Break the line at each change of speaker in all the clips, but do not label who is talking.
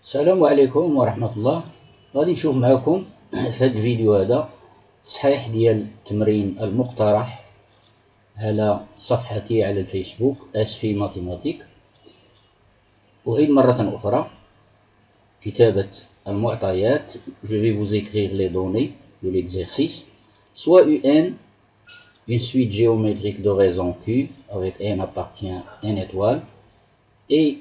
السلام عليكم ورحمة الله. غادي نشوف معكم في هذا الفيديو هذا تصحيح ديال التمرين المقترح على صفحتي على الفيسبوك اسفي ماتيماتيك. أعيد مرة أخرى كتابة المعطيات. Je vais vous écrire les données de l'exercice. Soit UN, une suite géométrique de raison Q avec n appartient à n étoile, et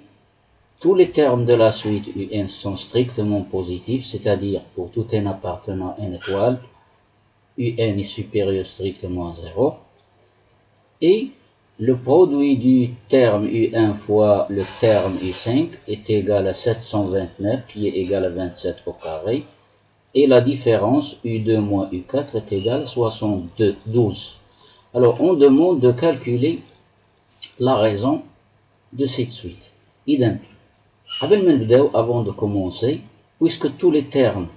tous les termes de la suite UN sont strictement positifs, c'est-à-dire pour tout n appartenant à n étoile, UN est supérieur strictement à 0. Et le produit du terme U1 fois le terme U5 est égal à 729, qui est égal à 27 au carré. Et la différence U2 moins U4 est égale à 72. Alors, on demande de calculer la raison de cette suite. Idem. Avant de commencer, puisque tous les termes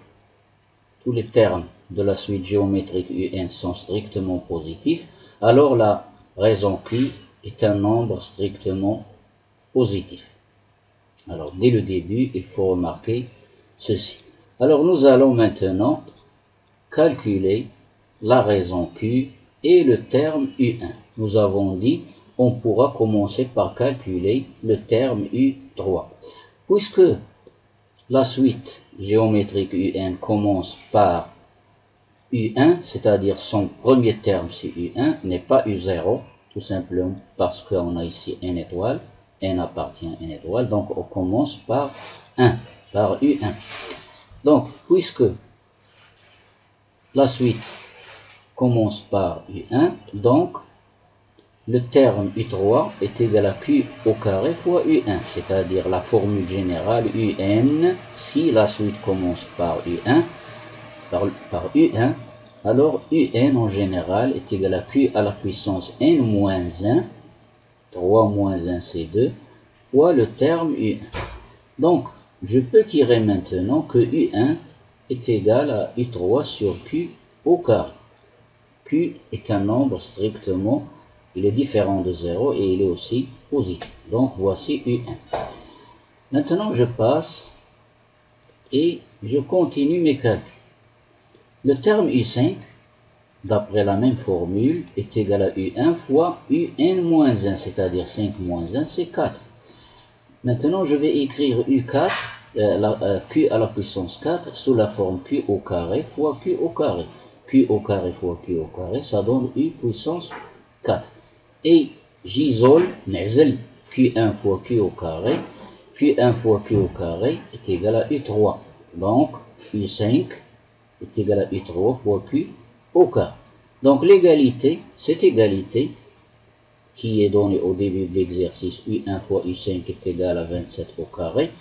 de la suite géométrique UN sont strictement positifs, alors la raison Q est un nombre strictement positif. Alors, dès le début, il faut remarquer ceci. Alors, nous allons maintenant calculer la raison Q et le terme U1. Nous avons dit on pourra commencer par calculer le terme U3. Puisque la suite géométrique UN commence par U1, c'est-à-dire son premier terme c'est U1, n'est pas U0, tout simplement parce qu'on a ici n étoile, n appartient à n étoile, donc on commence par 1, par U1. Donc, puisque la suite commence par U1, donc le terme U3 est égal à Q au carré fois U1, c'est-à-dire la formule générale UN, si la suite commence par U1, par U1, alors UN en général est égal à Q à la puissance n moins 1, 3 moins 1 c'est 2, fois le terme U1. Donc, je peux tirer maintenant que U1 est égal à U3 sur Q au carré. Q est un nombre strictement, il est différent de 0 et il est aussi positif. Donc voici U1. Maintenant je passe et je continue mes calculs. Le terme U5, d'après la même formule, est égal à U1 fois UN-1, c'est-à-dire 5 moins 1, c'est 4. Maintenant je vais écrire U4, Q à la puissance 4 sous la forme Q au carré fois Q au carré. Q au carré fois Q au carré, ça donne U puissance 4. Et j'isole, Q1 fois Q au carré. Q1 fois Q au carré est égal à U3. Donc, U5 est égal à U3 fois Q au carré. Donc, l'égalité, cette égalité qui est donnée au début de l'exercice, U1 fois U5 est égal à 27 au carré.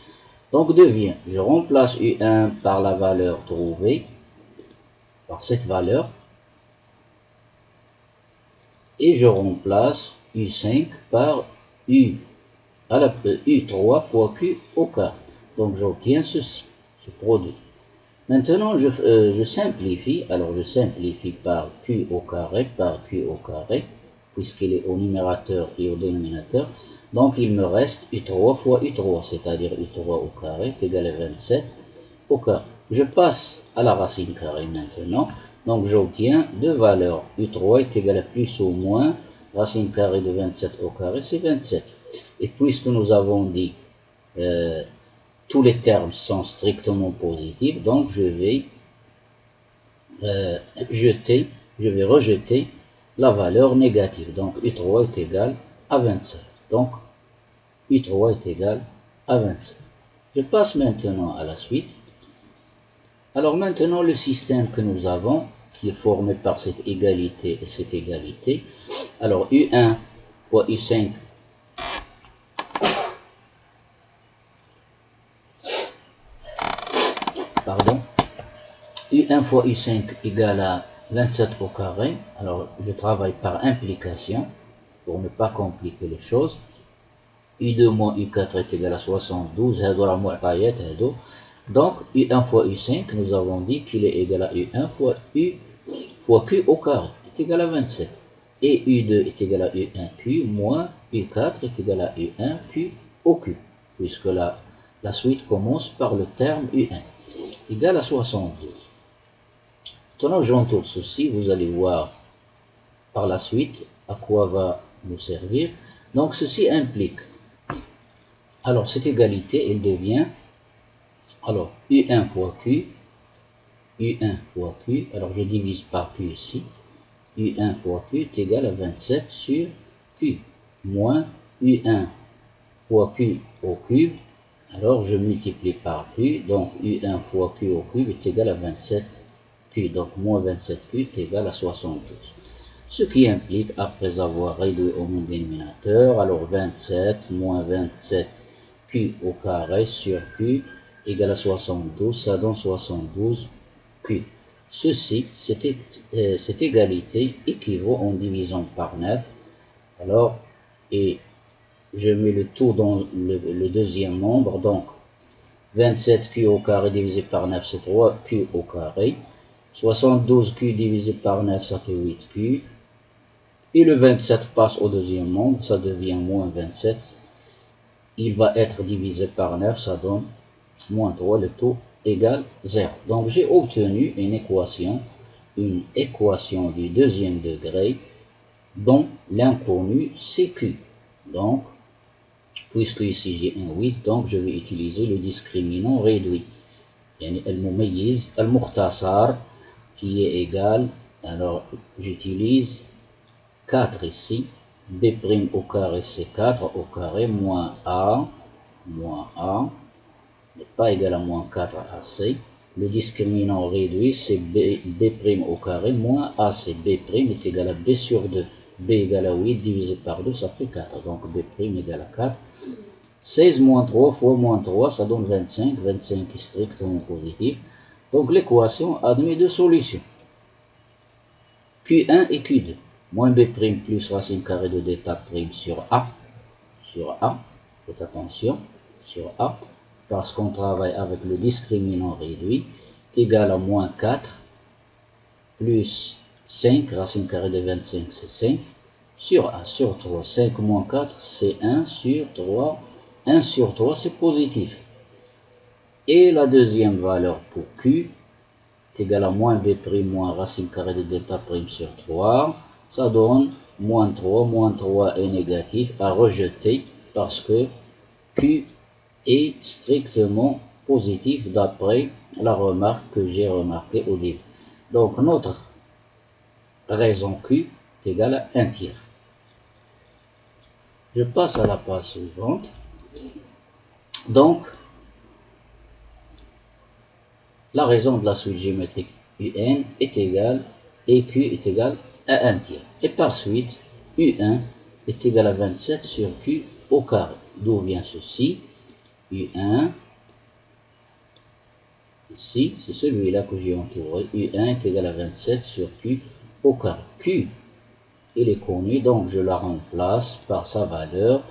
Donc, devient, je remplace U1 par la valeur trouvée, par cette valeur, et je remplace U5 par U à la U3 fois Q au carré. Donc j'obtiens ceci, ce produit. Maintenant je simplifie, alors je simplifie par Q au carré, puisqu'il est au numérateur et au dénominateur. Donc il me reste U3 fois U3, c'est-à-dire U3 au carré est égal à 27 au carré. Je passe à la racine carrée maintenant. Donc j'obtiens deux valeurs. U3 est égal à plus ou moins racine carrée de 27 au carré, c'est 27. Et puisque nous avons dit tous les termes sont strictement positifs, donc je vais rejeter la valeur négative. Donc U3 est égal à 27. Donc U3 est égal à 27. Je passe maintenant à la suite. Alors maintenant le système que nous avons, qui est formé par cette égalité et cette égalité. Alors U1 fois U5 U1 fois U5 égale à 27 au carré. Alors je travaille par implication pour ne pas compliquer les choses. U2 moins U4 est égal à 72. Donc U1 fois U5, nous avons dit qu'il est égal à U1 fois Q au carré est égal à 27. Et U2 est égal à U1Q moins U4 est égal à U1Q au Q, puisque la La suite commence par le terme U1 égale à 72. Maintenant, j'entoure ceci, vous allez voir par la suite à quoi va nous servir. Donc, ceci implique, alors cette égalité, elle devient, alors U1 fois Q, U1 fois Q, alors je divise par Q ici, U1 fois Q est égal à 27 sur Q, moins U1 fois Q au cube, alors je multiplie par Q, donc U1 fois Q au cube est égal à 27Q, donc moins 27Q est égal à 72. Ce qui implique, après avoir réduit au même dénominateur, alors 27 moins 27Q au carré sur Q égale à 72, ça donne 72Q. Ceci, cette égalité équivaut en divisant par 9, alors, et je mets le tout dans le deuxième nombre, donc 27Q au carré divisé par 9, c'est 3Q au carré. 72Q divisé par 9, ça fait 8Q. Et le 27 passe au deuxième nombre, ça devient moins 27. Il va être divisé par 9, ça donne moins 3, le tout égale 0. Donc j'ai obtenu une équation du deuxième degré dont l'inconnu c'est Q. Donc, puisque ici j'ai un 8, donc je vais utiliser le discriminant réduit. يعني المميز المختصر qui est égal, alors j'utilise 4 ici, b' au carré c'est 4 au carré moins a n'est pas égal à moins 4 ac. Le discriminant réduit c'est b' au carré moins ac. b' est égal à b sur 2. b égale à 8 divisé par 2, ça fait 4. Donc b' égale à 4. 16 moins 3 fois moins 3, ça donne 25. 25 est strictement positif. Donc l'équation admet deux solutions. Q1 et Q2. Moins b' plus racine carrée de d'état prime sur A. Faites attention, sur A. Parce qu'on travaille avec le discriminant réduit. Est égal à moins 4 plus 5, racine carrée de 25, c'est 5. Sur A, sur 3. 5 moins 4, c'est 1 sur 3. 1 sur 3, c'est positif. Et la deuxième valeur pour Q est égale à moins b' moins racine carrée de delta prime sur 3. Ça donne moins 3. Moins 3 est négatif à rejeter parce que Q est strictement positif d'après la remarque que j'ai remarquée au début. Donc notre raison Q est égale à 1 tiers. Je passe à la page suivante. Donc, la raison de la suite géométrique UN est égale, et Q est égal à 1 tiers. Et par suite, U1 est égal à 27 sur Q au carré. D'où vient ceci? U1, ici, c'est celui-là que j'ai entouré. U1 est égal à 27 sur Q au carré. Q, il est connu, donc je la remplace par sa valeur.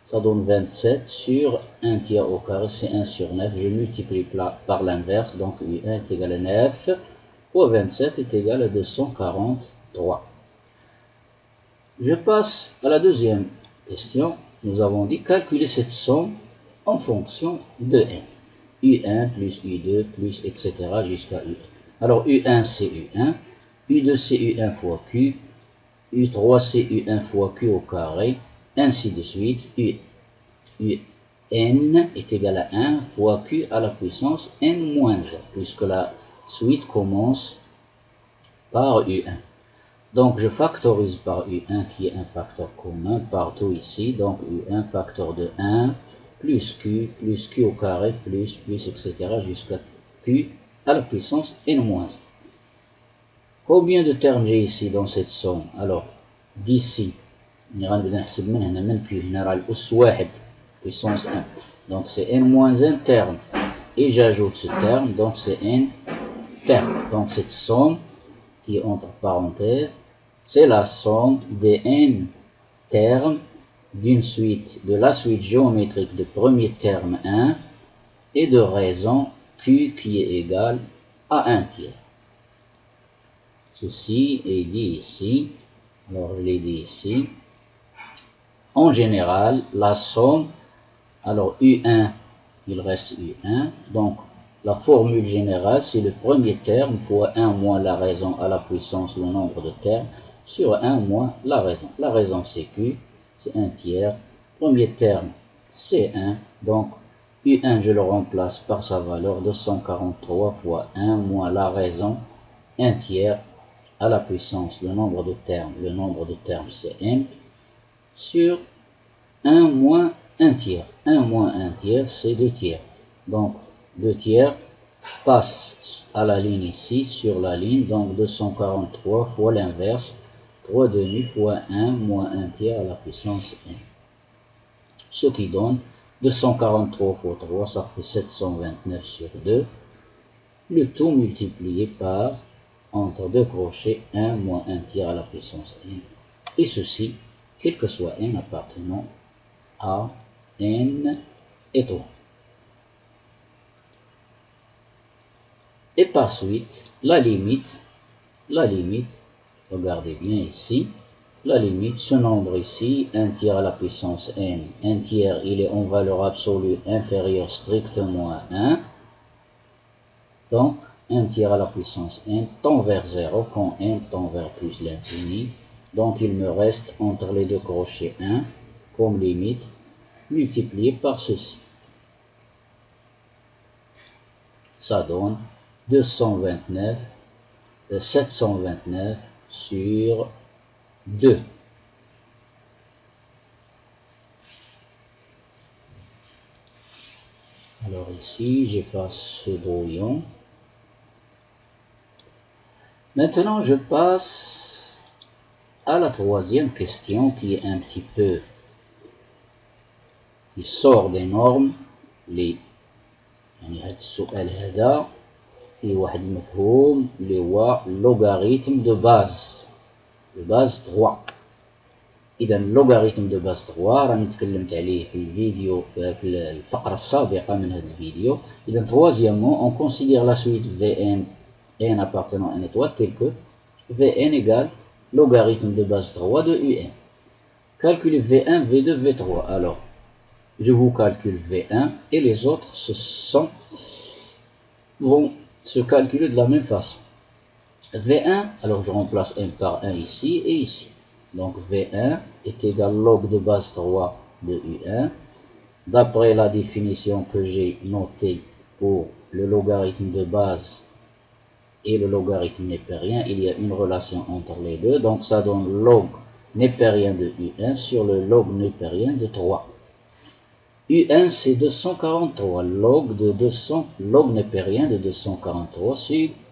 Ça donne 27 sur 1 tiers au carré, c'est 1 sur 9. Je multiplie par l'inverse, donc U1 est égal à 9, fois 27 est égal à 243. Je passe à la deuxième question. Nous avons dit calculer cette somme en fonction de n. U1 plus U2 plus etc. jusqu'à UN. Alors U1 c'est U1, U2 c'est U1 fois Q, U3 c'est U1 fois Q au carré, ainsi de suite. UN est égal à 1 fois Q à la puissance n moins 1, puisque la suite commence par U1. Donc je factorise par U1 qui est un facteur commun partout ici. Donc U1 facteur de 1 plus Q au carré plus etc. jusqu'à Q à la puissance n moins 1. Combien de termes j'ai ici dans cette somme? Alors d'ici, puissance 1. Donc c'est n-1 terme. Et j'ajoute ce terme, donc c'est n terme. Donc cette somme, qui est entre parenthèses, c'est la somme des n termes d'une suite, de la suite géométrique de premier terme 1 et de raison Q qui est égal à 1 tiers. Ceci est dit ici. Alors je l'ai dit ici. En général, la somme, alors U1 il reste U1. Donc, la formule générale, c'est le premier terme fois 1 moins la raison à la puissance le nombre de termes sur 1 moins la raison. La raison, c'est Q, c'est 1 tiers. Premier terme, c'est 1. Donc, U1, je le remplace par sa valeur 243 fois 1 moins la raison, 1 tiers, à la puissance le nombre de termes. Le nombre de termes, c'est n, sur 1 moins 1 tiers. 1 moins 1 tiers, c'est 2 tiers. Donc, 2 tiers passe à la ligne ici, sur la ligne. Donc, 243 fois l'inverse, 3 demi fois 1 moins 1 tiers à la puissance n. Ce qui donne 243 fois 3, ça fait 729 sur 2. Le tout multiplié par, entre deux crochets, 1 moins 1 tiers à la puissance n. Et ceci, quel que soit n appartenant à n et 3. Et par suite, la limite, regardez bien ici, la limite, ce nombre ici, 1 tiers à la puissance n, 1 tiers, il est en valeur absolue inférieure strictement à 1. Donc, 1 tiers à la puissance n tend vers 0 quand n tend vers plus l'infini. Donc, il me reste entre les deux crochets 1 comme limite, multiplié par ceci. Ça donne 729 sur 2. Alors ici, j'efface ce brouillon. Maintenant, je passe à la troisième question qui est un petit peu, qui sort des normes. يعني هذا السؤال هذا فيه واحد المفهوم اللي هو logarithme de base 3. إذا اللوغاريتم دو باز 3 راني تكلمت عليه في الفيديو في الفقرة السابقة من هذا الفيديو. إذا troisièmement on considère la suite Vn n appartenant à n étoile tel que Vn égale logarithme de base 3 de Un. Calculez V1, V2, V3. Alors, je vous calcule V1 et les autres vont se calculer de la même façon. V1, alors je remplace 1 par 1 ici et ici. Donc V1 est égal log de base 3 de U1. D'après la définition que j'ai notée pour le logarithme de base et le logarithme népérien, il y a une relation entre les deux. Donc ça donne log népérien de U1 sur le log népérien de 3. U1 c'est 243, log népérien de 243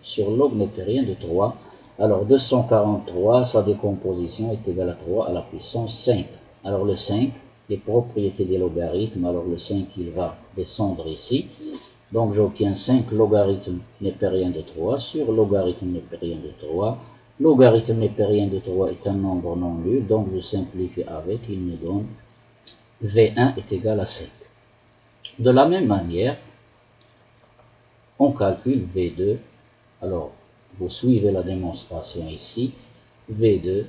sur log népérien de 3. Alors 243, sa décomposition est égale à 3 à la puissance 5. Alors le 5, les propriétés des logarithmes, alors le 5 il va descendre ici. Donc j'obtiens 5 logarithmes népériens de 3 sur logarithme népérien de 3. Logarithme népérien de 3 est un nombre non nul, donc je simplifie avec, il me donne V1 est égal à 5. De la même manière, on calcule V2. Alors, vous suivez la démonstration ici. V2,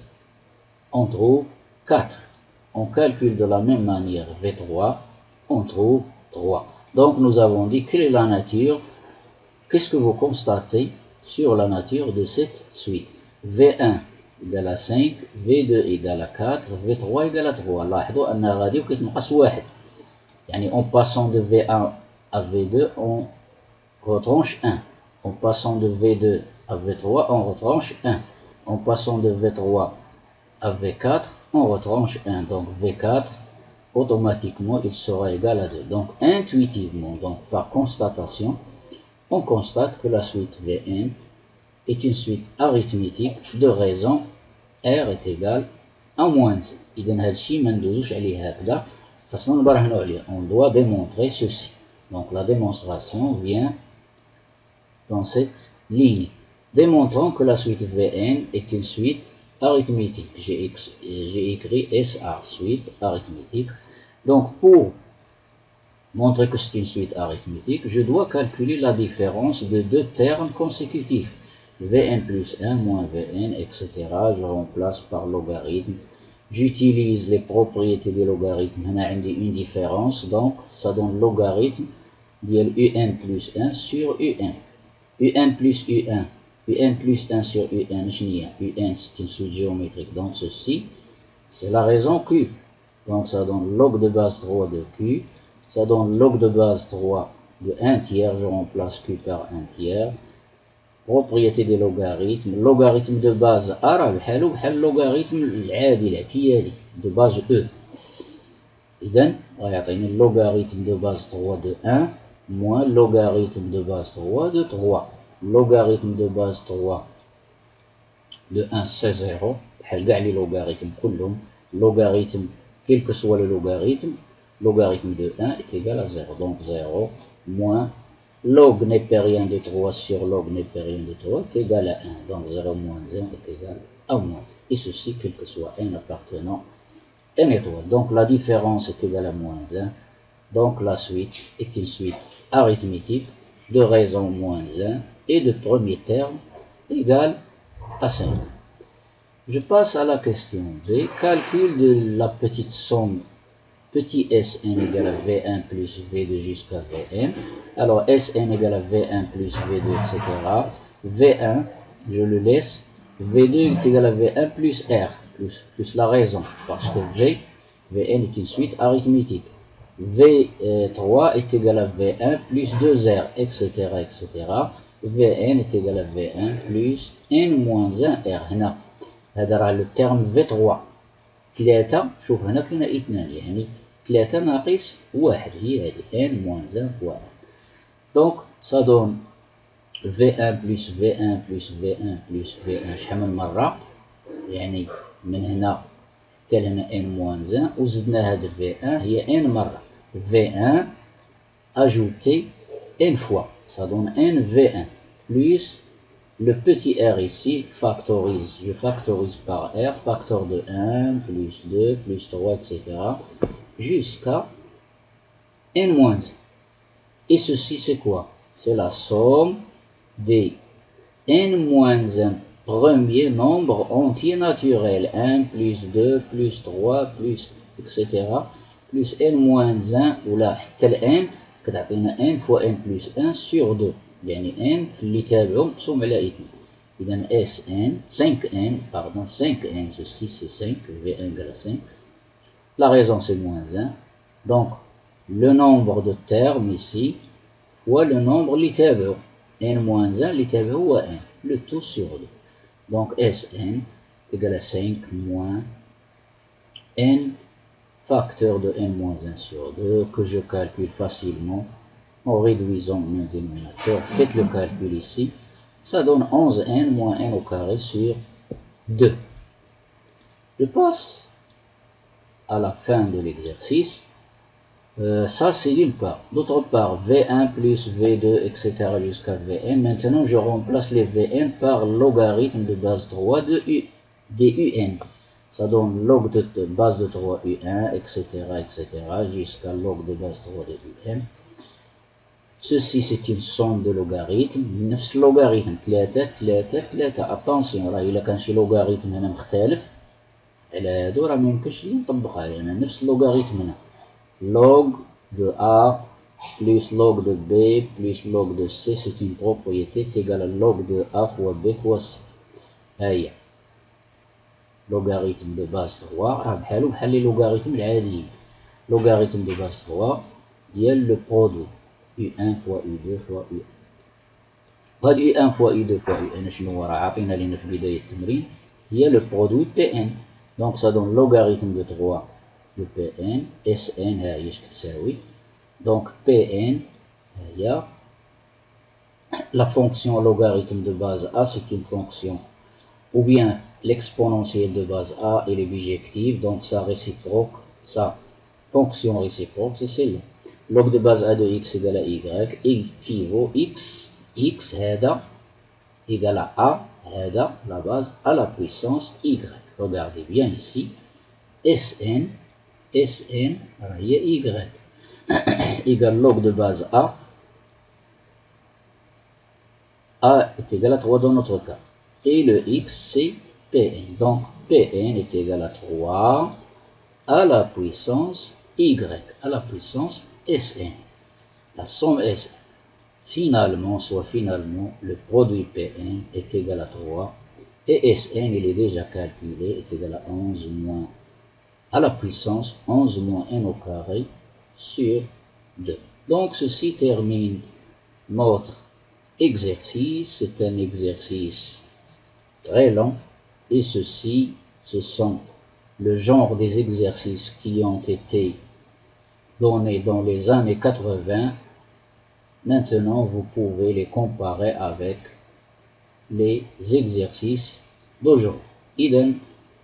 on trouve 4. On calcule de la même manière V3, on trouve 3. Donc, nous avons dit quelle est la nature. Qu'est-ce que vous constatez sur la nature de cette suite? V1 égale à 5, V2 égale à 4, V3 égale à 3. لاحظوا أنها غادي وكتنقص واحد. يعني en passant de V1 à V2, on retranche 1. En passant de V2 à V3, on retranche 1. En passant de V3 à V4, on retranche 1. Donc V4, automatiquement, il sera égal à 2. Donc intuitivement, donc par constatation, on constate que la suite Vn est une suite arithmétique de raison R est égal à moins 1. إذن هذا الشيء ما ندوزوش عليه هكذا، خاصنا نبرهنوا عليه. On doit démontrer ceci. Donc la démonstration vient dans cette ligne. Démontrons que la suite Vn est une suite arithmétique. J'ai écrit SA, suite arithmétique. Donc pour montrer que c'est une suite arithmétique, je dois calculer la différence de deux termes consécutifs. Vn plus 1 moins Vn, etc. Je remplace par logarithme. J'utilise les propriétés des logarithmes. On a une différence, donc ça donne logarithme ديال un plus 1 sur un. un plus un. un plus 1 sur un شنو هي؟ un c'est une suite géométrique. Donc ceci, c'est la raison Q. Donc ça donne log de base 3 de Q. Ça donne log de base 3 de 1 tiers. Je remplace Q par 1 tiers. Propriété des logarithmes. Logarithme de base A راه بحالو بحال logarithme العادي الاعتيادي de base E. إذن غيعطيني logarithme de base 3 de 1 moins logarithme de base 3 de 3. Logarithme de base 3 de 1 c'est 0. بحال كاع لي logarithme كلهم. Logarithme, quel que soit le logarithme, logarithme de 1 est égal à 0. Donc 0 moins log népérien de 3 sur log népérien de 3 est égal à 1. Donc 0 moins 1 est égal à moins 1. Et ceci, quel que soit n appartenant à n étoile. Donc la différence est égale à moins 1. Donc la suite est une suite arithmétique de raison moins 1 et de premier terme égal à 5. Je passe à la question B. Calcul de la petite somme petit Sn égale à V1 plus V2 jusqu'à Vn. Alors Sn égale à V1 plus V2, etc. V1, je le laisse. V2 est égal à V1 plus R, plus la raison. Parce que Vn est une suite arithmétique. V3 est égal à V1 plus 2R, etc. etc. Vn est égal à V1 plus N moins 1R. هنا هذا راه لو تيرم V3. 3 شوف هنا كاين 2 يعني 3 ناقص 1 هي هذه n moins 1 fois 1. Donc ça donne V1 plus V1 plus V1 plus V1 شحال من مرة يعني من هنا حتى لهنا n moins 1 وزدنا هاد V1 هي n مرة. V1 ajouté n fois ça donne n V1 plus le petit r ici factorise, je factorise par r, facteur de 1, plus 2, plus 3, etc. jusqu'à n-1. Et ceci c'est quoi? C'est la somme des n-1 premiers nombres entiers naturels. 1, plus 2, plus 3, plus, etc. plus n-1 ou là, tel n, كتعطينا n fois n plus 1 sur 2. يعني n اللي تابعو مقسوم على 2. إذا Sn 5n, pardon, 5n, ceci c'est 5, V1 égale à 5. La raison c'est moins 1. Donc le nombre de termes ici fois le nombre اللي تابعو. n moins 1 اللي تابعو هو 1. Le tout sur 2. Donc Sn égale à 5 moins n facteur de n moins 1 sur 2 que je calcule facilement en réduisant mon dénominateur. Faites le calcul ici. Ça donne 11n moins n au carré sur 2. Je passe à la fin de l'exercice. Ça c'est d'une part. D'autre part, V1 plus V2, etc. jusqu'à Vn. Maintenant, je remplace les Vn par logarithme de base 3 des Un. Ça donne log de base de 3 U1, etc. etc. jusqu'à log de base 3 de Un. Ceci c'est une somme de logarithmes. نفس logarithme 3 3 3. attention راه إلا كان شي logarithme هنا مختلف على هادو راه ميمكنش لي نطبقها لأن نفس logarithme هنا log de A plus log de B plus log de C c'est une propriété égale à log de A fois B fois C. هاهي logarithme de base 3 راه بحالو بحال لي logarithme العاديين. logarithme de base 3 ديال le produit U1 fois U2 fois U1. هاد U1 fois U2 fois U1 شنو هو؟ راه عاطينا لينا في بداية التمرين هي le produit Pn. Donc ça donne logarithme de 3 de Pn. Sn ها هي اش كتساوي. Donc Pn هي la fonction logarithme de base A c'est une fonction ou bien l'exponentielle de base A elle est bijective donc sa réciproque, sa fonction réciproque c'est celle-là. Log de base A de x égale à y équivaut x هذا égale à A هذا la base à la puissance y. Regardez bien ici Sn هي y égale log de base A est égal à 3 dans notre cas et le x c'est Pn. Donc Pn est égal à 3 à la puissance y à la puissance Sn. la somme S finalement, le produit P1 est égal à 3 et Sn, il est déjà calculé, est égal à 11 moins à la puissance 11 moins n au carré sur 2. Donc ceci termine notre exercice. C'est un exercice très long et ceci, ce sont le genre des exercices qui ont été donnés dans les années 80. Maintenant, vous pouvez les comparer avec les exercices d'aujourd'hui. إذن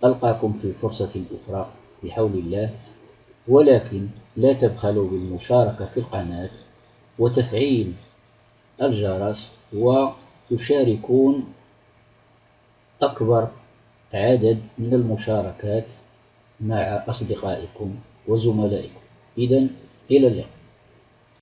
ألقاكم في فرصة أخرى بحول الله، ولكن لا تبخلوا بالمشاركة في القناة وتفعيل الجرس وتشاركون أكبر عدد من المشاركات مع أصدقائكم وزملائكم. إذن إلى اللقاء.